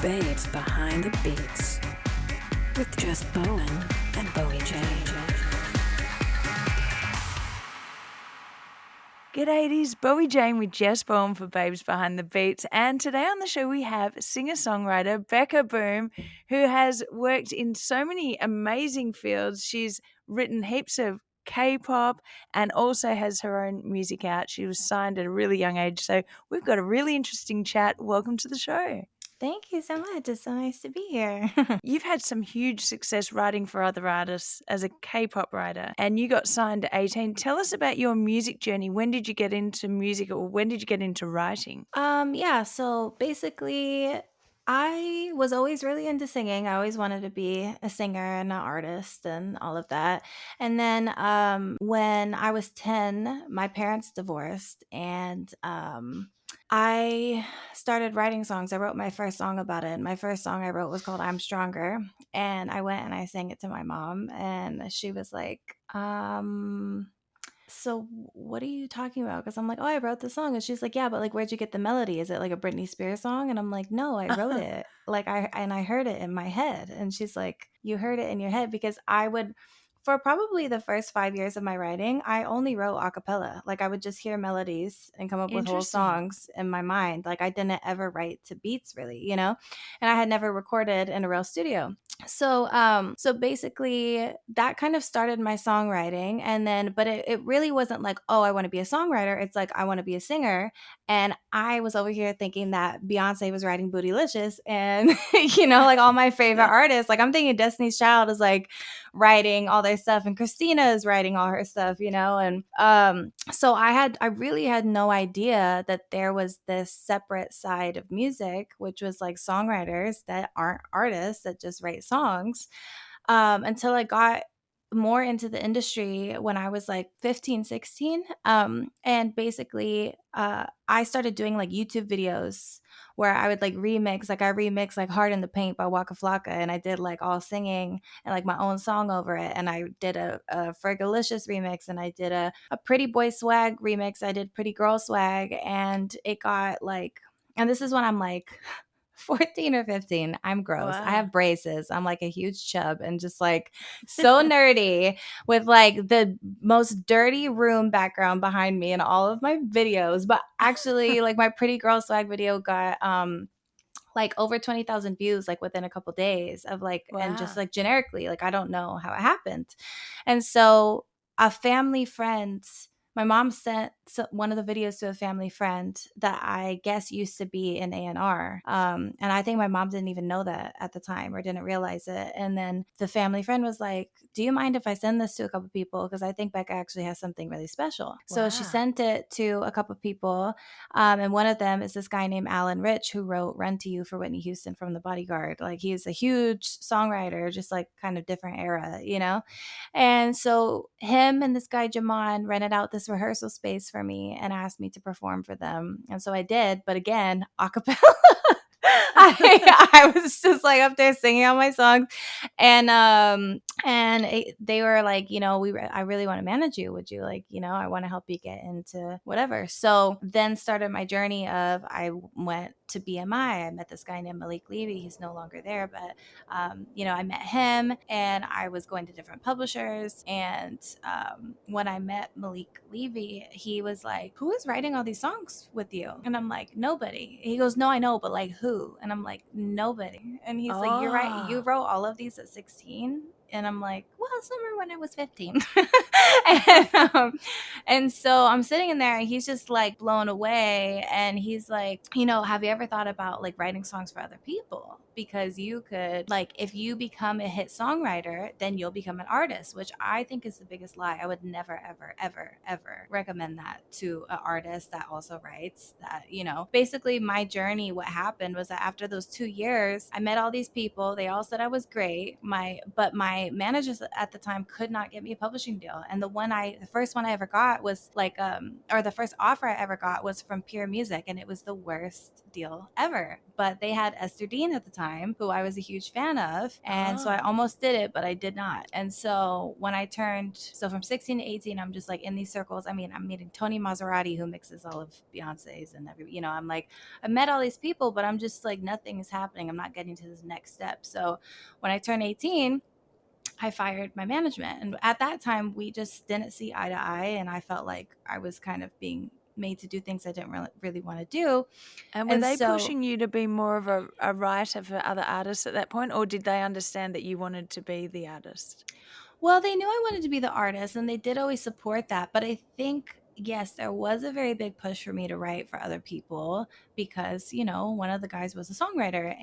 Babes Behind the Beats with Jess Bowen and Bowie J. G'day, it is Bowie Jane with Jess Bowen for Babes Behind the Beats, and today on the show we have singer-songwriter Bekuh Boom, who has worked in so many amazing fields. She's written heaps of K-pop and also has her own music out. She was signed at a really young age, so we've got a really interesting chat. Welcome to the show. Thank you so much. It's so nice to be here. You've had some huge success writing for other artists as a K-pop writer, and you got signed at 18. Tell us about your music journey. When did you get into music, or when did you get into writing? So basically I was always really into singing. I always wanted to be a singer and an artist and all of that. And then when I was 10, my parents divorced and I started writing songs. I wrote my first song about it. My first song I wrote was called I'm Stronger. And I went and I sang it to my mom, and she was like, so what are you talking about? Because I'm like, oh, I wrote the song. And she's like, yeah, but like, where'd you get the melody? Is it like a Britney Spears song? And I'm like, no, I wrote it. Like I heard it in my head. And she's like, you heard it in your head? Because I would, for probably the first 5 years of my writing, I only wrote a cappella. Like I would just hear melodies and come up with whole Interesting. songs in my mind. Like I didn't ever write to beats really, and I had never recorded in a real studio. So basically that kind of started my songwriting. And then but it really wasn't like, oh, I want to be a songwriter. It's like I want to be a singer. And I was over here thinking that Beyonce was writing Bootylicious, and like all my favorite artists, like I'm thinking Destiny's Child is like writing all their stuff, and Christina is writing all her stuff, and so I really had no idea that there was this separate side of music, which was like songwriters that aren't artists that just write songs, until I got more into the industry when I was like 15, 16. And basically, I started doing like YouTube videos where I would like remix, like I remixed like Heart in the Paint by Waka Flocka, and I did like all singing and like my own song over it. And I did a Fergalicious remix, and I did a Pretty Boy Swag remix. I did Pretty Girl Swag, and it got like, and this is when I'm like 14 or 15. I'm gross. I Wow. have braces. I'm like a huge chub and just like so nerdy with like the most dirty room background behind me in all of my videos. But actually, like my Pretty Girl Swag video got like over 20,000 views like within a couple days of like, and just Wow. like generically, like I don't know how it happened. And so a family friend, my mom sent one of the videos to a family friend that I guess used to be in A&R. And I think my mom didn't even know that at the time or didn't realize it. And then the family friend was like, do you mind if I send this to a couple people? Because I think Becca actually has something really special. So she Wow. sent it to a couple people. And one of them is this guy named Alan Rich, who wrote Run to You for Whitney Houston from The Bodyguard. Like he's a huge songwriter, just like kind of different era. And so him and this guy Jamon rented out this rehearsal space for me and asked me to perform for them. And so I did, but again, a cappella. I was just like up there singing all my songs, and they were like, I really want to manage you. Would you like, I want to help you get into whatever. So then started my journey of I went to BMI. I met this guy named Malik Levy. He's no longer there, but I met him, and I was going to different publishers. And when I met Malik Levy, he was like, who is writing all these songs with you? And I'm like, nobody. He goes, no, I know, but like who? And I'm like, nobody. And he's like, you're right. You wrote all of these at 16? And I'm like, well, some were when I was 15. and so I'm sitting in there, and he's just like blown away. And he's like, have you ever thought about like writing songs for other people? Because you could, like, if you become a hit songwriter, then you'll become an artist, which I think is the biggest lie. I would never, ever, ever, ever recommend that to an artist that also writes that, basically my journey, what happened was that after those 2 years, I met all these people. They all said I was great. But my my managers at the time could not get me a publishing deal. And the first one I ever got was like, or the first offer I ever got was from Pure Music, and it was the worst deal ever. But they had Esther Dean at the time, who I was a huge fan of. And so I almost did it, but I did not. And so when I turned, so from 16 to 18, I'm just like in these circles. I mean, I'm meeting Tony Maserati, who mixes all of Beyonce's and every, I'm like, I met all these people, but I'm just like, nothing is happening. I'm not getting to this next step. So when I turned 18, I fired my management. And at that time, we just didn't see eye to eye. And I felt like I was kind of being made to do things I didn't really want to do. And were And they so pushing you to be more of a writer for other artists at that point, or did they understand that you wanted to be the artist? Well, they knew I wanted to be the artist, and they did always support that. But I think, yes, there was a very big push for me to write for other people because, one of the guys was a songwriter.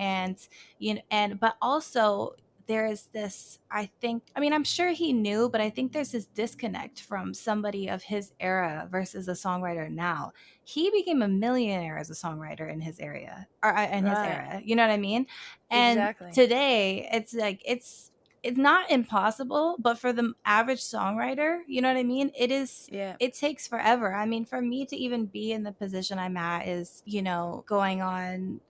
But also there is this, I think, I mean, I'm sure he knew, but I think there's this disconnect from somebody of his era versus a songwriter now. He became a millionaire as a songwriter in his area, or in his Right. era. You know what I mean? And Exactly. today it's like, it's not impossible, but for the average songwriter, you know what I mean? Yeah. It takes forever. I mean, for me to even be in the position I'm at is, going on.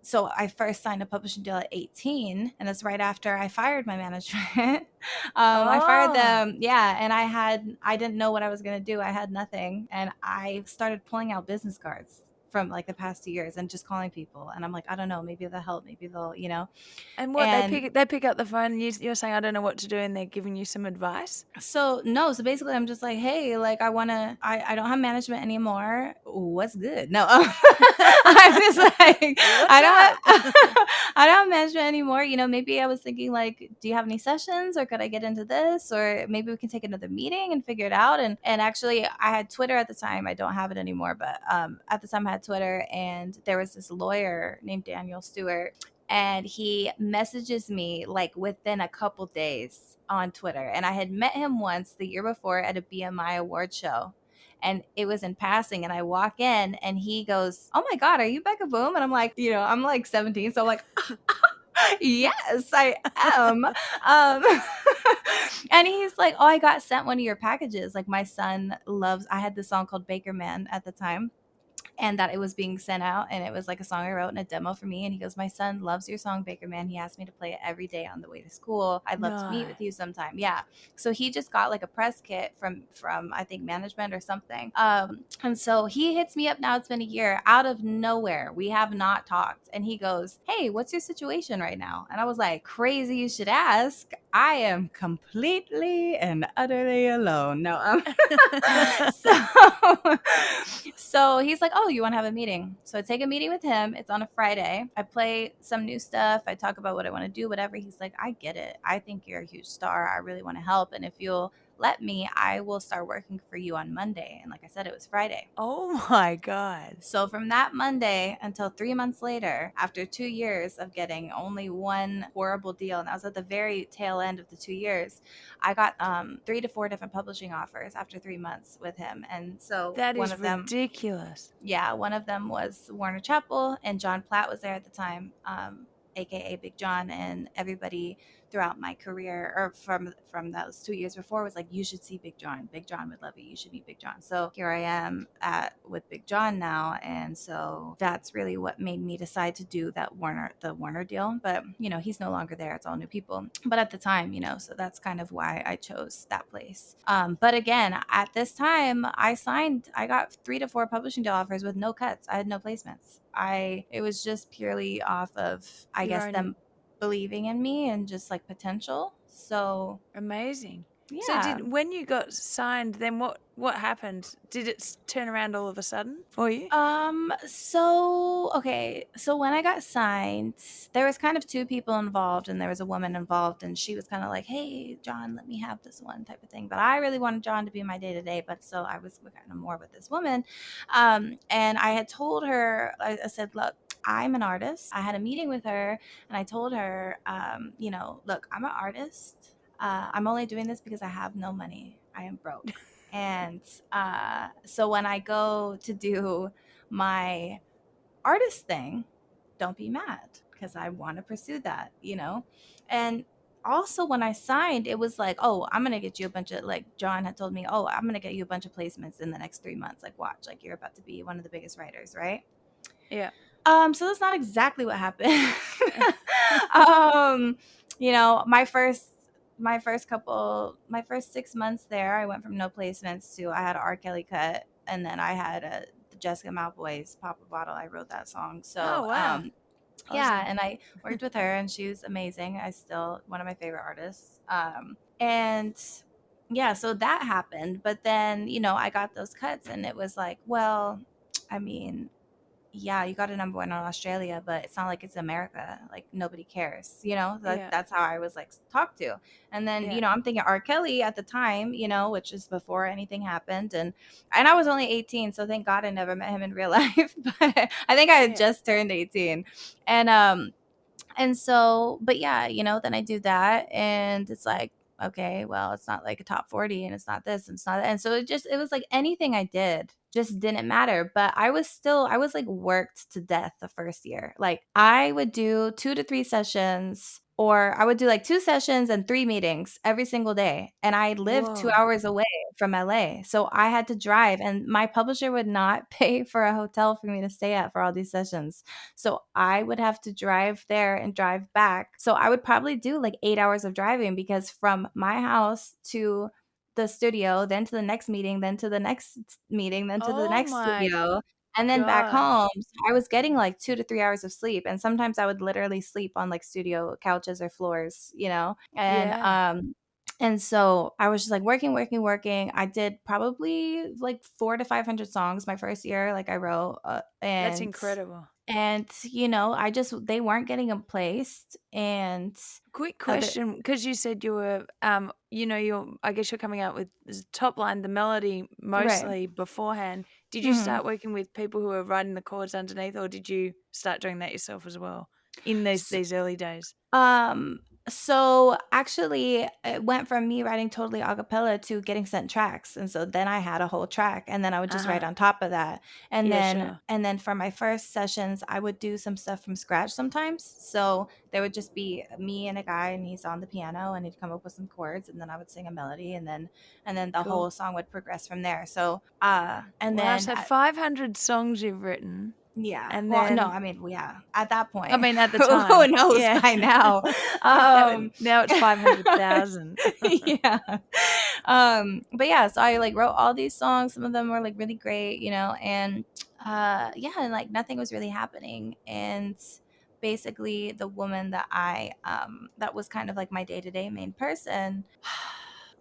So I first signed a publishing deal at 18, and that's right after I fired my management. I fired them. Yeah. And I didn't know what I was going to do. I had nothing. And I started pulling out business cards from like the past 2 years and just calling people. And I'm like, I don't know, maybe they'll help. Maybe they'll. And what And they pick up the phone and you're saying, I don't know what to do, and they're giving you some advice? so no, so basically I'm just like, hey, like I don't have management anymore. What's good? No. I'm just like, I don't have, I don't have management anymore. Maybe I was thinking like, do you have any sessions, or could I get into this, or maybe we can take another meeting and figure it out. And actually I had Twitter at the time. I don't have it anymore, but at the time I had Twitter, and there was this lawyer named Daniel Stewart, and he messages me like within a couple days on Twitter. And I had met him once the year before at a BMI award show. And it was in passing, and I walk in and he goes, "Oh my God, are you Bekuh Boom?" And I'm like, I'm like 17. So I'm like, yes, I am. And he's like, "Oh, I got sent one of your packages. Like my son I had this song called Baker Man at the time, and that it was being sent out, and it was like a song I wrote and a demo for me." And he goes, "My son loves your song Baker Man. He asked me to play it every day on the way to school. I'd love to meet No. with you sometime." Yeah. So he just got like a press kit from I think management or something. And so he hits me up now. It's been a year, out of nowhere. We have not talked. And he goes, "Hey, what's your situation right now?" And I was like, "Crazy you should ask. I am completely and utterly alone." No. So so he's like, "Oh, you want to have a meeting?" So I take a meeting with him. It's on a Friday. I play some new stuff. I talk about what I want to do, whatever. He's like, "I get it. I think you're a huge star. I really want to help. And if you'll let me, I will start working for you on Monday." And like I said, it was Friday. Oh my God. So from that Monday until 3 months later, after 2 years of getting only one horrible deal, and that was at the very tail end of the 2 years, I got 3 to 4 different publishing offers after 3 months with him. And so That one is of them, ridiculous. yeah, one of them was Warner Chappell, and John Platt was there at the time, aka Big John, and everybody throughout my career, or from those 2 years before, was like, "You should see Big John. Big John would love you. You should meet Big John." So here I am with Big John now, and so that's really what made me decide to do the Warner deal. But he's no longer there. It's all new people. But at the time, so that's kind of why I chose that place. But again, at this time, I got 3 to 4 publishing deal offers with no cuts. I had no placements. It was just purely off of, I Your guess, own them believing in me and just like potential. So amazing. So yeah. when you got signed, then what happened? Did it turn around all of a sudden for you? So okay, so when I got signed, there was kind of two people involved, and there was a woman involved, and she was kind of like, "Hey John, let me have this one," type of thing. But I really wanted John to be my day-to-day, but still I was kind of more with this woman. And I had told her, I said, "Look, I'm an artist." I had a meeting with her, and I told her, "Look, I'm an artist. I'm only doing this because I have no money. I am broke." And so when I go to do my artist thing, don't be mad, because I want to pursue that. And also when I signed, it was like, oh, I'm gonna get you a bunch of, like, John had told me, oh, I'm gonna get you a bunch of placements in the next 3 months. Like, watch, like you're about to be one of the biggest writers, right? Yeah. So that's not exactly what happened. um, my first 6 months there, I went from no placements to I had an R. Kelly cut, and then I had the Jessica Mauboy's Pop a Bottle. I wrote that song. Oh, So wow. yeah, Awesome. and I worked with her, and she was amazing. I still one of my favorite artists. And yeah, so that happened. But then, I got those cuts, and it was like, well, I mean, yeah, you got a number one in Australia, but it's not like it's America. Like, nobody cares, Yeah. that's how I was like talked to. And then, Yeah. I'm thinking R. Kelly at the time, which is before anything happened. And I was only 18, so thank God I never met him in real life. But I think I had Yeah. just turned 18. And so, but yeah, then I do that, and it's like, okay, well, it's not like a top 40, and it's not this, and it's not that. And so it was like anything I did just didn't matter. But I was like worked to death the first year. Like, I would do 2 to 3 sessions, or I would do like 2 sessions and 3 meetings every single day. And I lived two Whoa. hours away from LA. So I had to drive, and my publisher would not pay for a hotel for me to stay at for all these sessions. So I would have to drive there and drive back. So I would probably do like 8 hours of driving, because from my house to the studio, then to the next meeting, then to the next meeting, then to the Oh next my studio, and then back home. gosh. So I was getting like 2 to 3 hours of sleep. And sometimes I would literally sleep on like studio couches or floors, Yeah. and so I was just like working, working, working. I did probably like 400 to 500 songs my first year. Like, I wrote, That's incredible. I just they weren't getting them placed, and Quick other question, because you said you were, I guess you're coming out with this top line, the melody right. mostly beforehand. Did you Mhm. start working with people who were writing the chords underneath, or did you start doing that yourself as well in these early days? Um, so actually it went from me writing totally a cappella to getting sent tracks. And so then I had a whole track, and then I would just write Uh-huh. on top of that. And Yeah, then sure. and then for my first sessions, I would do some stuff from scratch sometimes. So there would just be me and a guy, and he's on the piano, and he'd come up with some chords, and then I would sing a melody, and then the Cool. whole song would progress from there. So and Wow, then so 500 songs you've written, yeah. and Well, no, then I mean, yeah, at that I point, mean, at the who time. knows Yeah. by now? Now Um, now it's 500,000. yeah. But yeah, so I like wrote all these songs. Some of them were like really great, and yeah, and like nothing was really happening. And basically the woman that was kind of like my day-to-day main person,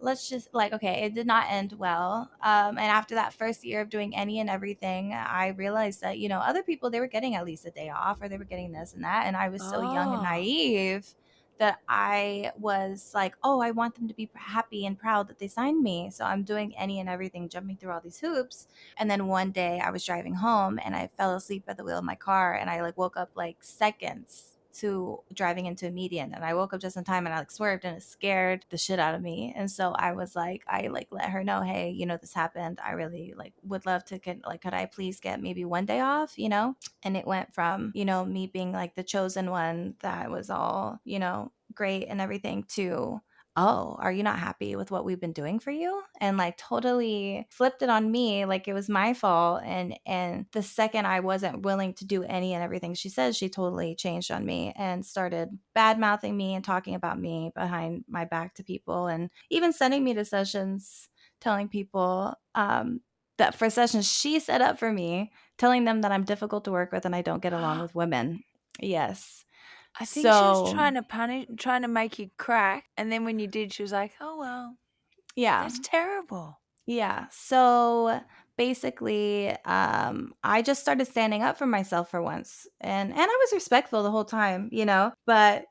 let's just like, okay, it did not end well. And after that first year of doing any and everything, I realized that, other people, they were getting at least a day off, or they were getting this and that, and I was so young and Oh. naive that I was like, oh, I want them to be happy and proud that they signed me. So I'm doing any and everything, jumping through all these hoops. And then one day I was driving home, and I fell asleep at the wheel of my car, and I like woke up like seconds to driving into a median, and I woke up just in time, and I like swerved, and it scared the shit out of me. And so I like let her know, hey, this happened. I really like would love to get, like, could I please get maybe one day off, and it went from, me being like the chosen one that was all, great and everything, to, oh, are you not happy with what we've been doing for you? And like totally flipped it on me like it was my fault. And the second I wasn't willing to do any and everything she said, she totally changed on me and started bad mouthing me and talking about me behind my back to people, and even sending me to sessions, telling people that for sessions she set up for me, telling them that I'm difficult to work with and I don't get along with women. Yes. I think she was So trying to make you crack, and then when you did, she was like, "Oh, well, yeah. that's terrible." Yeah. So basically, I just started standing up for myself for once. And I was respectful the whole time, but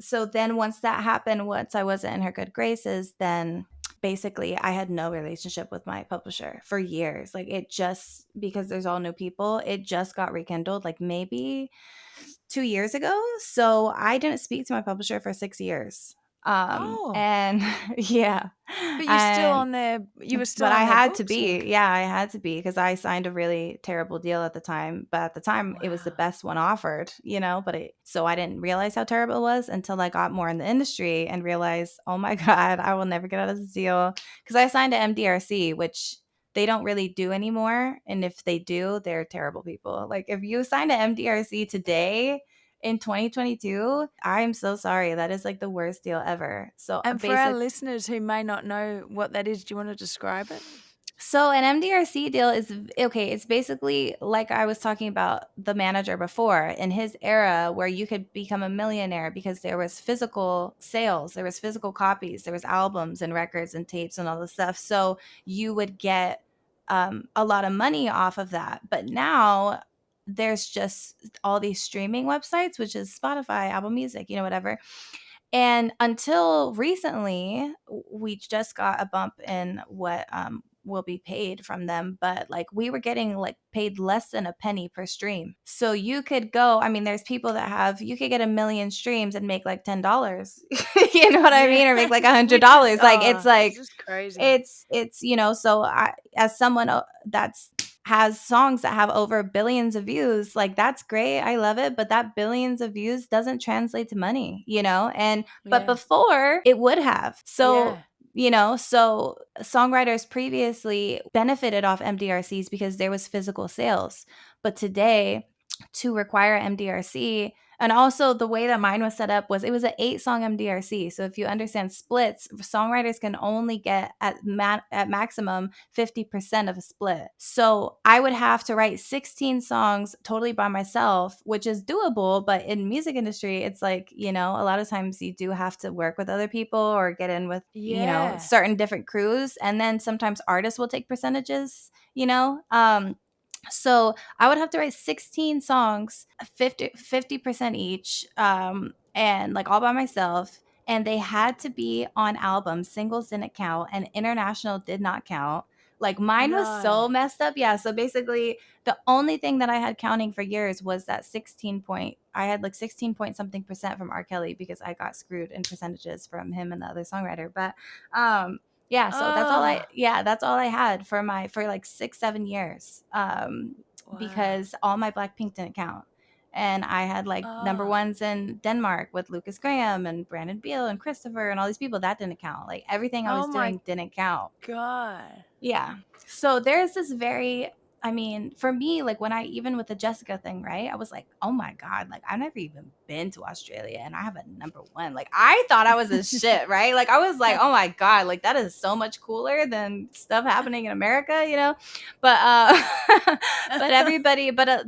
so then once that happened, once I wasn't in her good graces, then basically I had no relationship with my publisher for years. Like, it just, because there's all new people, it just got rekindled like maybe 2 years ago. So I didn't speak to my publisher for 6 years. Oh, And yeah, but you're still and on their you were still but on I their had to books, or be. Yeah, I had to be because I signed a really terrible deal at the time. But at the time, it was the wow. best one offered, but so I didn't realize how terrible it was until I got more in the industry and realized, oh my God, I will never get out of this deal. Because I signed to MDRC, which they don't really do anymore. And if they do, they're terrible people. Like if you sign to MDRC today, in 2022, I'm so sorry. That is like the worst deal ever. So And for our basic listeners who may not know what that is, do you want to describe it? So an MDRC deal is okay. It's basically like I was talking about the manager before in his era where you could become a millionaire because there was physical sales, there was physical copies, there was albums and records and tapes and all this stuff. So you would get a lot of money off of that. But now there's just all these streaming websites, which is Spotify, Apple Music, whatever. And until recently, we just got a bump in what will be paid from them, but like we were getting like paid less than a penny per stream. So you could go, I mean, there's people that you could get 1 million streams and make like $10. You know what I Yeah, mean? Or make like a hundred which is dollars. Like it's it's like just crazy. so I, as someone that's has songs that have over billions of views, like that's great. I love it. But that billions of views doesn't translate to money, but Yeah, before it would have. So, yeah, so songwriters previously benefited off MDRCs because there was physical sales. But today, to require MDRC, and also the way that mine was set up was it was an 8-song MDRC. So if you understand splits, songwriters can only get at maximum 50% of a split. So I would have to write 16 songs totally by myself, which is doable. But in music industry, it's like, a lot of times you do have to work with other people or get in with, yeah. certain different crews. And then sometimes artists will take percentages, so I would have to write 16 songs, 50% each, and like all by myself. And they had to be on albums. Singles didn't count, and international did not count. Like mine was No. so messed up. Yeah. So basically, the only thing that I had counting for years was that 16 point. I had like 16 point something percent from R. Kelly because I got screwed in percentages from him and the other songwriter. But yeah, so Oh, that's all I had for like 6-7 years. wow. Because all my Blackpink didn't count. And I had like number Oh, ones in Denmark with Lucas Graham and Brandon Beal and Christopher and all these people that didn't count. Like everything I oh was my doing didn't count. God. Yeah. So there's this I mean, for me, like when even with the Jessica thing, right? I was like, oh my God, like I've never even been to Australia and I have a number one. Like I thought I was a shit, right? Like I was like, oh my God, like that is so much cooler than stuff happening in America. But,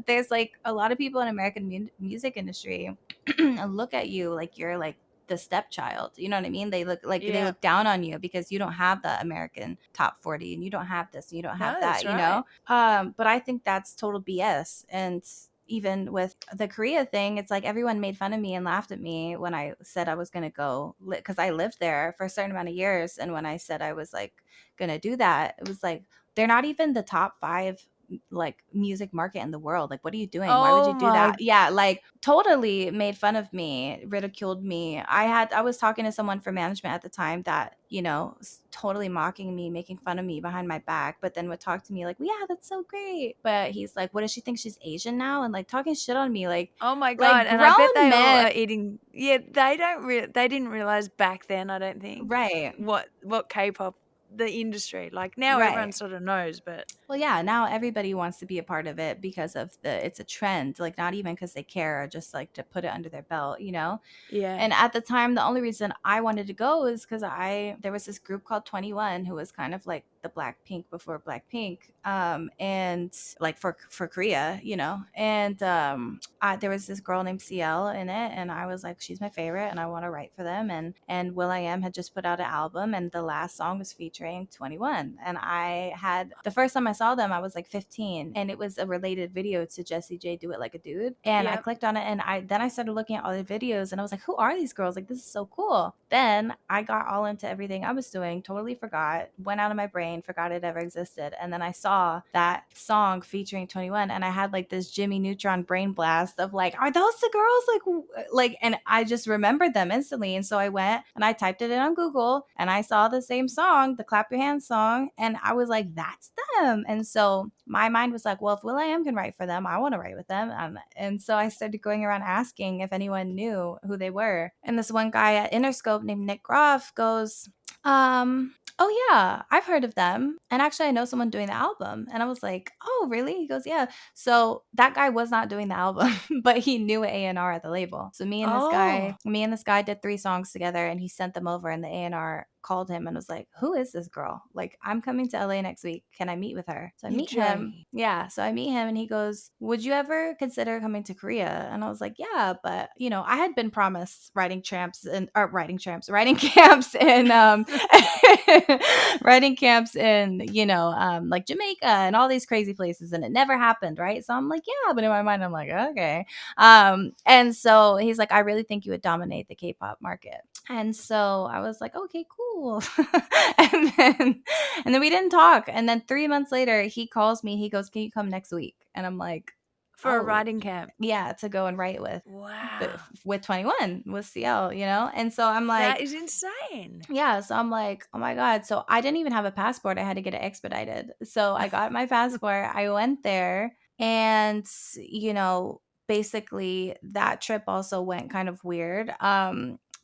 there's like a lot of people in American music industry look at you like you're like the stepchild. You know what I mean? They Yeah. look down on you because you don't have the American top 40 and you don't have this and you don't have No, that's that. right. But I think that's total BS. And even with the Korea thing, it's like everyone made fun of me and laughed at me when I said I was going to go because I lived there for a certain amount of years. And when I said I was like going to do that, it was like, they're not even the top 5 like music market in the world. Like, what are you doing? Why would Oh you do my that? Yeah, like totally made fun of me, ridiculed me. I was talking to someone for management at the time that, totally mocking me, making fun of me behind my back, but then would talk to me like, well, yeah, that's so great. But he's like, what does she think, she's Asian now? And like talking shit on me, Oh my like God, and I bet grown they all men. are eating yeah, they didn't realize back then, I don't think, Right. what K-pop the industry. Like now everyone Right. sort of knows, but Well, yeah, now everybody wants to be a part of it because of it's a trend, like not even because they care, just like to put it under their belt. yeah. And at the time, the only reason I wanted to go is because there was this group called 21 who was kind of like the Blackpink before Blackpink, and like for Korea, and there was this girl named CL in it, and I was like, she's my favorite, and I want to write for them, and Will I Am had just put out an album, and the last song was featuring 21, and the first time I saw saw them, I was like 15, and it was a related video to Jessie J Do It Like a Dude. And I clicked on it, and I started looking at all the videos, and I was like, who are these girls? Like, this is so cool. Then I got all into everything I was doing, totally forgot, went out of my brain, forgot it ever existed. And then I saw that song featuring 21, and I had like this Jimmy Neutron brain blast of like, are those the girls? Like, and I just remembered them instantly. And so I went and I typed it in on Google, and I saw the same song, the Clap Your Hands song, and I was like, that's them. And so my mind was like, well, if will.i.am can write for them, I want to write with them. And so I started going around asking if anyone knew who they were. And this one guy at Interscope named Nick Groff goes, oh yeah, I've heard of them. And actually, I know someone doing the album. And I was like, oh, really? He goes, yeah. So that guy was not doing the album, but he knew A&R at the label. So me and this guy did 3 songs together, and he sent them over, and the A&R called him and was like, who is this girl? Like, I'm coming to LA next week. Can I meet with her? So I meet him. Yeah. So I meet him, and he goes, would you ever consider coming to Korea? And I was like, yeah, but I had been promised writing camps in writing camps in writing camps in like Jamaica and all these crazy places, and it never happened, right? So I'm like, yeah, but in my mind I'm like, okay. And so he's like, I really think you would dominate the K-pop market. And so I was like, okay, cool. and then we didn't talk. And then 3 months later, he calls me. He goes, can you come next week? And I'm like, for a writing camp. Yeah, to go and write with. Wow. With 21, with CL, And so I'm like, that is insane. Yeah. So I'm like, oh my God. So I didn't even have a passport. I had to get it expedited. So I got my passport. I went there, and, basically that trip also went kind of weird.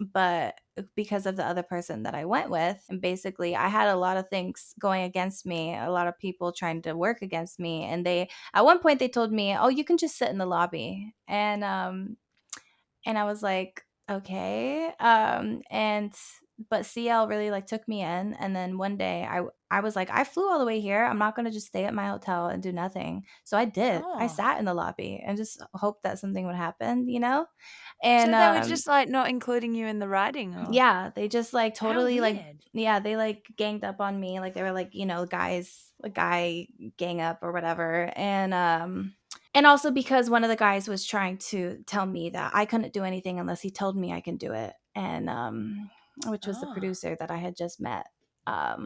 But because of the other person that I went with, and basically I had a lot of things going against me, a lot of people trying to work against me. And at one point they told me, oh, you can just sit in the lobby. And I was like, okay. But CL really like took me in. And then one day I was like, I flew all the way here. I'm not going to just stay at my hotel and do nothing. So I did. I sat in the lobby and just hoped that something would happen, And so they were just like not including you in the writing? Yeah, they just like totally like, yeah, they like ganged up on me. Like they were like, a guy gang up or whatever. And also because one of the guys was trying to tell me that I couldn't do anything unless he told me I can do it. And which was the producer that I had just met.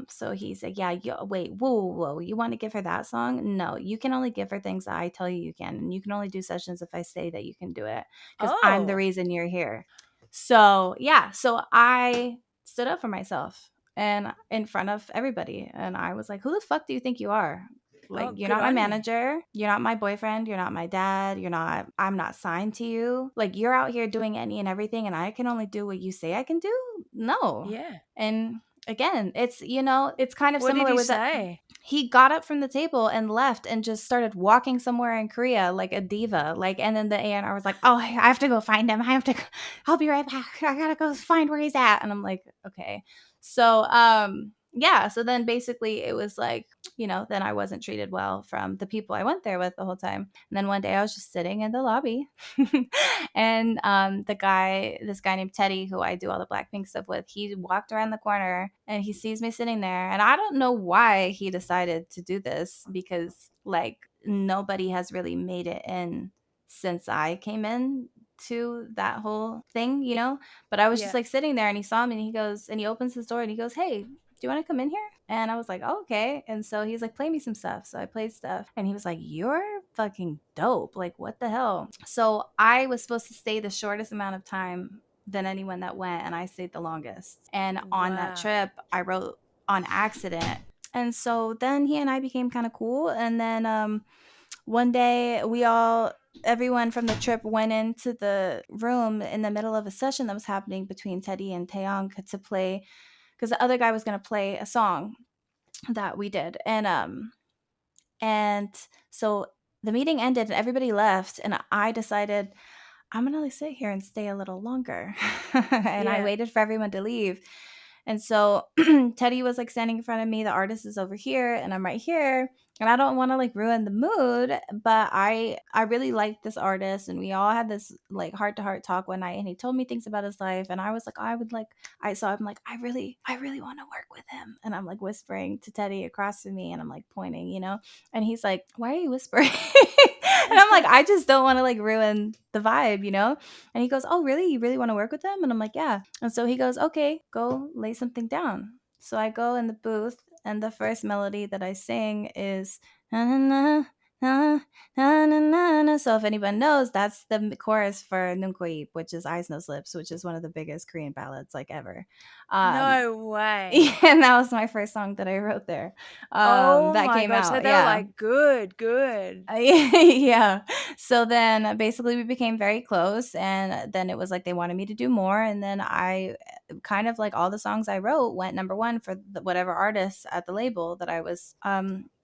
So he said, yeah, wait, whoa, you want to give her that song? No, you can only give her things that I tell you can. And you can only do sessions if I say that you can do it, because I'm the reason you're here. So yeah, so I stood up for myself and in front of everybody. And I was like, who the fuck do you think you are? Like, you're not my manager. You're not my boyfriend. You're not my dad. I'm not signed to you. Like, you're out here doing any and everything, and I can only do what you say I can do? No. Yeah. And again, it's, it's kind of what similar did he with say? He got up from the table and left and just started walking somewhere in Korea like a diva. Like, and then the A&R was like, oh, I have to go find him. I'll be right back. I gotta go find where he's at. And I'm like, okay. So, yeah. So then basically it was like, then I wasn't treated well from the people I went there with the whole time. And then one day I was just sitting in the lobby and this guy named Teddy, who I do all the Blackpink stuff with, he walked around the corner and he sees me sitting there. And I don't know why he decided to do this, because like nobody has really made it in since I came in to that whole thing, but I was just like sitting there, and he saw me, and he goes, and he opens his door and he goes, hey, do you want to come in here? And I was like, oh, okay. And so he's like, play me some stuff. So I played stuff, and he was like, you're fucking dope. Like, what the hell? So I was supposed to stay the shortest amount of time than anyone that went, and I stayed the longest. And on that trip, I wrote on accident. And so then he and I became kind of cool. And then one day everyone from the trip went into the room in the middle of a session that was happening between Teddy and Taeyong to play, because the other guy was going to play a song that we did. And so the meeting ended and everybody left, and I decided I'm going to like sit here and stay a little longer. And I waited for everyone to leave. And so Teddy was like standing in front of me. The artist is over here and I'm right here. and I don't want to like ruin the mood, but I really liked this artist, and we all had this like heart to heart talk one night, and he told me things about his life, and I was like, I would like, I so I'm like, I really want to work with him, and I'm like whispering to Teddy across from me, and I'm like pointing, and he's like, why are you whispering? And I'm like, I just don't want to like ruin the vibe. And he goes, oh really, you really want to work with them? And I'm like, yeah. And so he goes, okay, go lay something down. So I go in the booth, and the first melody that I sing is na na na na na na na na. So if anyone knows, that's the chorus for Nunkoip, which is Eyes Nose Lips, which is one of the biggest Korean ballads like ever. Um, No way. yeah, and that was my first song that I wrote there. Oh That my came gosh. So out, they were yeah. like, good, good. Yeah. So then basically we became very close, and then it was like they wanted me to do more, and then I kind of like all the songs I wrote went number 1 for whatever artist at the label that I was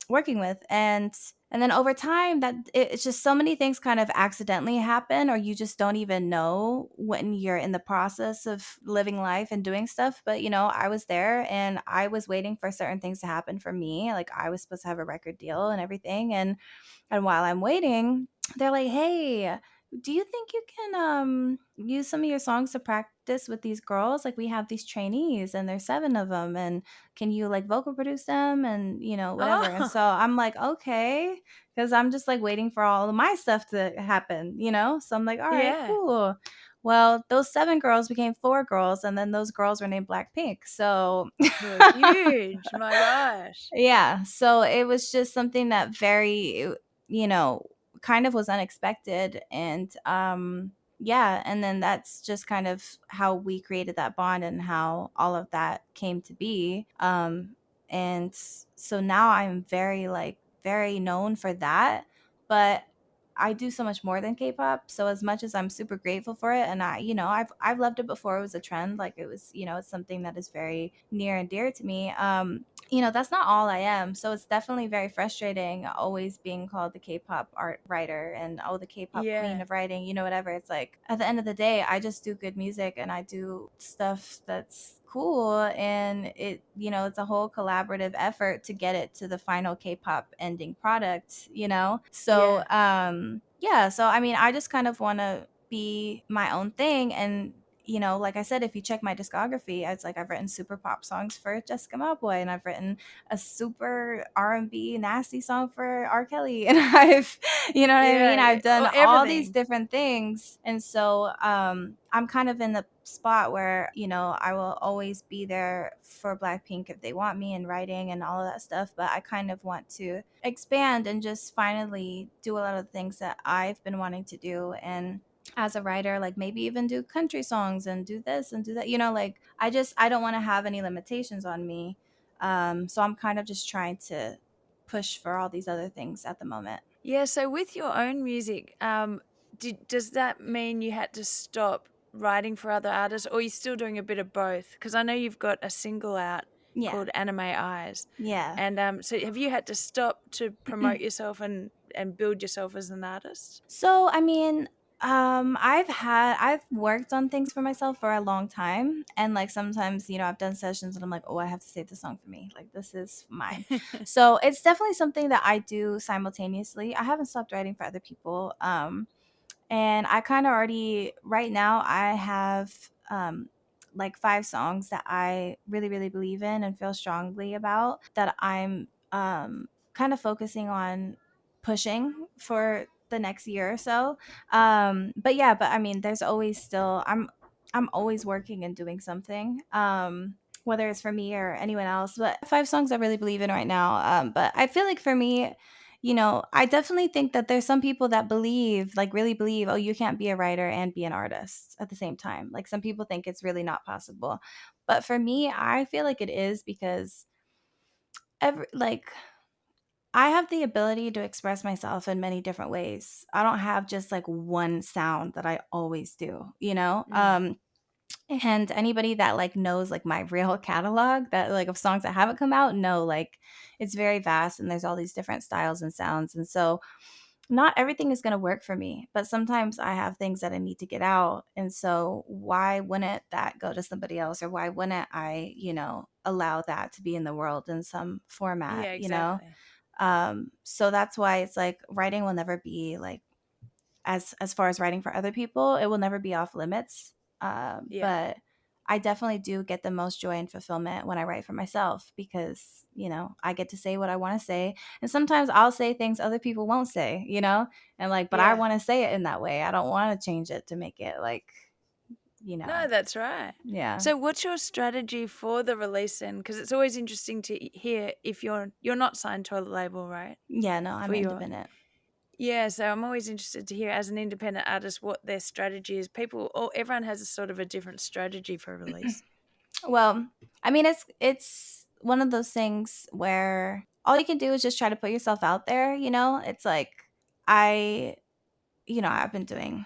working with. And then over time that it's just so many things kind of accidentally happen, or you just don't even know when you're in the process of living life and doing stuff. But I was there, and I was waiting for certain things to happen for me. Like I was supposed to have a record deal and everything, and while I'm waiting, they're like, "Hey, do you think you can use some of your songs to practice with these girls? Like we have these trainees, and there's 7 of them, and can you like vocal produce them and whatever?" And Oh, so I'm like, "Okay," cuz I'm just like waiting for all of my stuff to happen. So I'm like, "All right, yeah. cool." Well, those 7 girls became 4 girls, and then those girls were named Blackpink. So They were huge. My gosh. yeah, so it was just something that very, you know, kind of was unexpected. And yeah, and then that's just kind of how we created that bond and how all of that came to be. And so now I'm very like very known for that, but I do so much more than K-pop. So as much as I'm super grateful for it, and I've loved it before it was a trend, like it was, it's something that is very near and dear to me. That's not all I am. So it's definitely very frustrating always being called the K-pop art writer and the K-pop queen Yeah. of writing, whatever. It's like at the end of the day, I just do good music, and I do stuff that's cool, and it's a whole collaborative effort to get it to the final K-pop ending product. So Yeah. yeah, so I mean, I just kind of want to be my own thing. And like I said, if you check my discography, it's like I've written super pop songs for Jessica Mauboy, and I've written a super R&B nasty song for R. Kelly, and you know what I mean? Yeah. I've done Oh, all these everything. different things, and so I'm kind of in the spot where I will always be there for Blackpink if they want me in writing and all of that stuff. But I kind of want to expand and just finally do a lot of the things that I've been wanting to do, and as a writer, like maybe even do country songs and do this and do that. Like I don't want to have any limitations on me. So I'm kind of just trying to push for all these other things at the moment. Yeah, so with your own music, does that mean you had to stop writing for other artists, or you're still doing a bit of both? Because I know you've got a single out Yeah. called Anime Eyes, Yeah. and so have you had to stop to promote yourself and build yourself as an artist? So, I mean, I've worked on things for myself for a long time, and like sometimes, I've done sessions and I'm like, oh, I have to save this song for me. Like this is mine. So it's definitely something that I do simultaneously. I haven't stopped writing for other people. And I kind of already right now I have like 5 songs that I really really believe in and feel strongly about, that I'm kind of focusing on pushing for the next year or so. But yeah, but I mean, there's always still I'm always working and doing something. Whether it's for me or anyone else, but 5 songs I really believe in right now. But I feel like for me, I definitely think that there's some people that believe, like really believe, oh, you can't be a writer and be an artist at the same time. Like some people think it's really not possible. But for me, I feel like it is, because like I have the ability to express myself in many different ways. I don't have just like one sound that I always do. Mm. And anybody that like knows like my real catalog, that like of songs that haven't come out, no, like it's very vast, and there's all these different styles and sounds. And so not everything is going to work for me, but sometimes I have things that I need to get out. And so why wouldn't that go to somebody else? Or why wouldn't I, allow that to be in the world in some format, Yeah, exactly. So that's why it's like writing will never be like, as far as writing for other people, it will never be off limits. Yeah. But I definitely do get the most joy and fulfillment when I write for myself, because I get to say what I want to say, and sometimes I'll say things other people won't say, and like, but I Yeah. want to say it in that way. I don't want to change it to make it like, No, that's right. yeah. So what's your strategy for the release then? Because it's always interesting to hear if you're not signed to a label, right? Yeah, no, I'm For your independent. Yeah, so I'm always interested to hear as an independent artist what their strategy is. Everyone has a sort of a different strategy for a release. Well, I mean, it's one of those things where all you can do is just try to put yourself out there. It's like, I I've been doing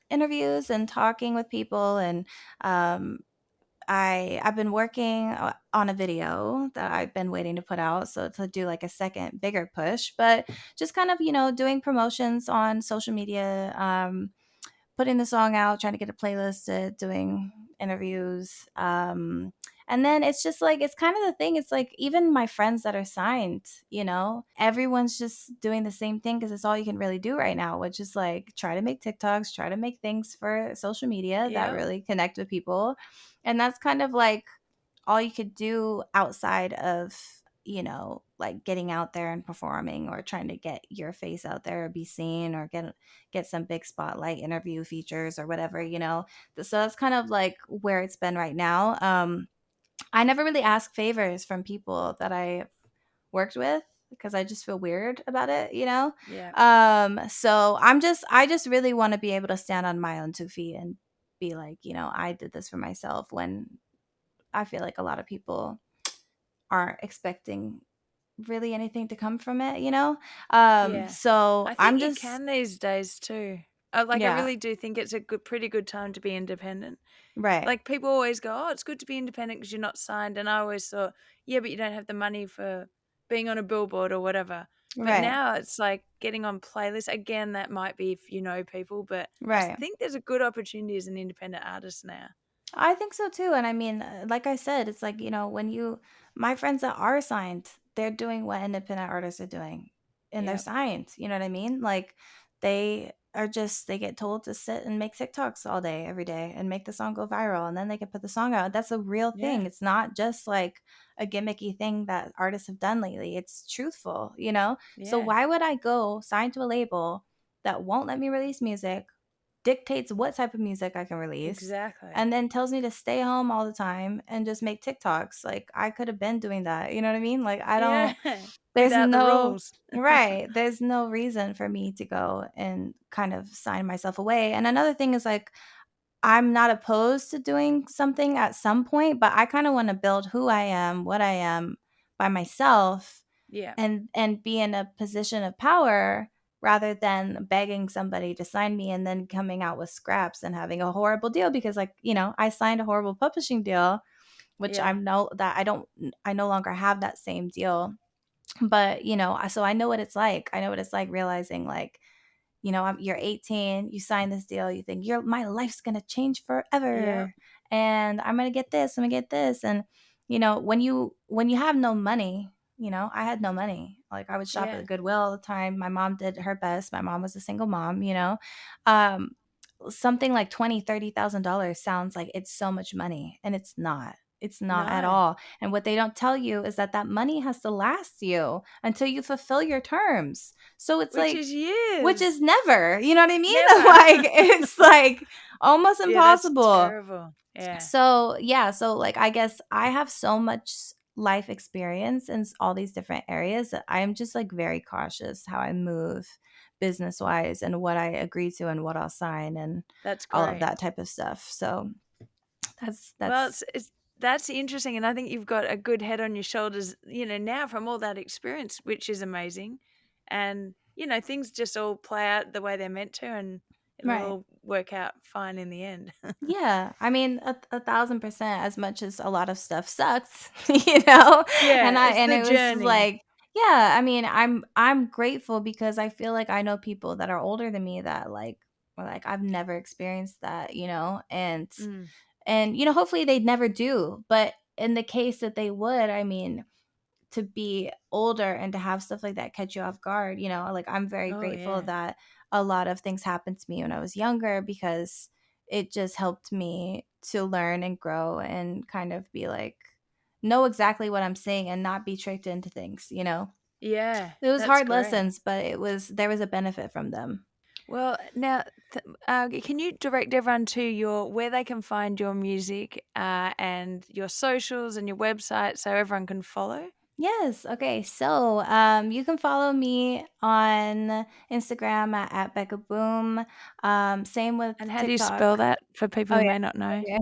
interviews and talking with people, and um I've been working on a video that I've been waiting to put out, so to do like a second bigger push, but just kind of doing promotions on social media, putting the song out, trying to get a playlist, doing interviews. And then it's just like, it's kind of the thing. It's like, even my friends that are signed, everyone's just doing the same thing, because it's all you can really do right now, which is like try to make TikToks, try to make things for social media that Yeah. really connect with people. And that's kind of like all you could do outside of like getting out there and performing, or trying to get your face out there or be seen, or get some big spotlight interview features or whatever. So that's kind of like where it's been right now. I never really ask favors from people that I worked with, because I just feel weird about it. Yeah. So I just really want to be able to stand on my own 2 feet and be like, I did this for myself, when I feel like a lot of people aren't expecting really anything to come from it. Yeah. So I I'm think you just, can these days too. I yeah, really do think it's a pretty good time to be independent. right, Like people always go, "Oh, it's good to be independent because you're not signed." And I always thought, "Yeah, but you don't have the money for being on a billboard or whatever." But right, now it's like getting on playlists. Again, that might be if you know people, but I right. think there's a good opportunity as an independent artist now. I think so too. And I mean, like I said, it's like, my friends that are signed, they're doing what independent artists are doing, and they're Yeah. signed. You know what I mean? Like, they get told to sit and make TikToks all day, every day, and make the song go viral. And then they can put the song out. That's a real thing. Yeah. It's not just like a gimmicky thing that artists have done lately. It's truthful. So Yeah. why would I go sign to a label that won't let me release music, dictates what type of music I can release, Exactly. and then tells me to stay home all the time and just make TikToks? Like, I could have been doing that. You know what I mean? Like, I Yeah. don't, there's Without the no, rules. right. There's no reason for me to go and kind of sign myself away. And another thing is like, I'm not opposed to doing something at some point, but I kind of want to build who I am, what I am by myself, Yeah. and be in a position of power, rather than begging somebody to sign me and then coming out with scraps and having a horrible deal, because like, I signed a horrible publishing deal, which Yeah. I no longer have that same deal. But so I know what it's like. I know what it's like realizing, like, you're 18, you sign this deal, you think my life's gonna change Yep. forever, and I'm gonna get this, I'm gonna get this, and when you have no money, I had no money. Like, I would shop at the Yeah. Goodwill all the time. My mom did her best. My mom was a single mom. Um, Something like 20, $30,000 sounds like it's so much money, and it's not. It's not at No. all. And what they don't tell you is that that money has to last you until you fulfill your terms. So it's Which like, is which years. is never, you know what I mean? Never. Like, it's like almost Yeah, that's impossible. terrible. Yeah. So, yeah, so like, I guess I have so much life experience in all these different areas that I'm just like very cautious how I move business wise, and what I agree to, and what I'll sign, and That's all of great. that type of stuff. So, Well, that's that's interesting, and I think you've got a good head on your shoulders, now from all that experience, which is amazing. And things just all play out the way they're meant to, and it'll right. all work out fine in the end. Yeah, I mean, 1,000%. As much as a lot of stuff sucks, you know, Yeah, it's and the it was just journey. like, yeah. I mean, I'm grateful, because I feel like I know people that are older than me that like were like, I've never experienced that. Mm, And hopefully they'd never do. But in the case that they would, I mean, to be older and to have stuff like that catch you off guard, like I'm very Oh, grateful yeah. that a lot of things happened to me when I was younger, because it just helped me to learn and grow and kind of be like, know exactly what I'm saying and not be tricked into things. Yeah, It was that's hard great. lessons, but there was a benefit from them. Well, now, can you direct everyone to where they can find your music, and your socials and your website so everyone can follow? Yes. Okay. So you can follow me on Instagram at Bekuh Boom. Same with And how do you TikTok. spell that for people Oh, who yeah. may not know? Okay.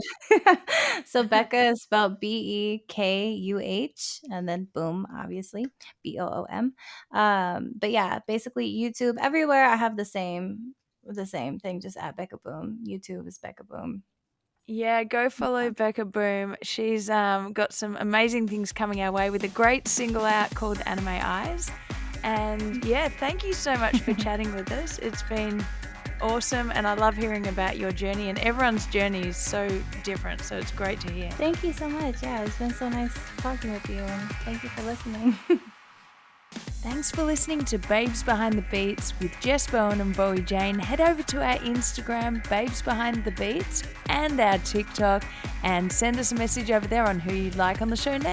So Becca is spelled Bekuh, and then Boom, obviously, Boom. But yeah, basically YouTube, everywhere I have the same thing, just at Becca Boom. YouTube is Becca Boom. Yeah, go follow Bekuh Boom. She's got some amazing things coming our way with a great single out called Anime Eyes. And yeah, thank you so much for chatting with us. It's been awesome, and I love hearing about your journey. And everyone's journey is so different, so it's great to hear. Thank you so much. Yeah, it's been so nice talking with you, and thank you for listening. Thanks for listening to Babes Behind the Beats with Jess Bowen and Bowie Jane. Head over to our Instagram, Babes Behind the Beats, and our TikTok, and send us a message over there on who you'd like on the show next.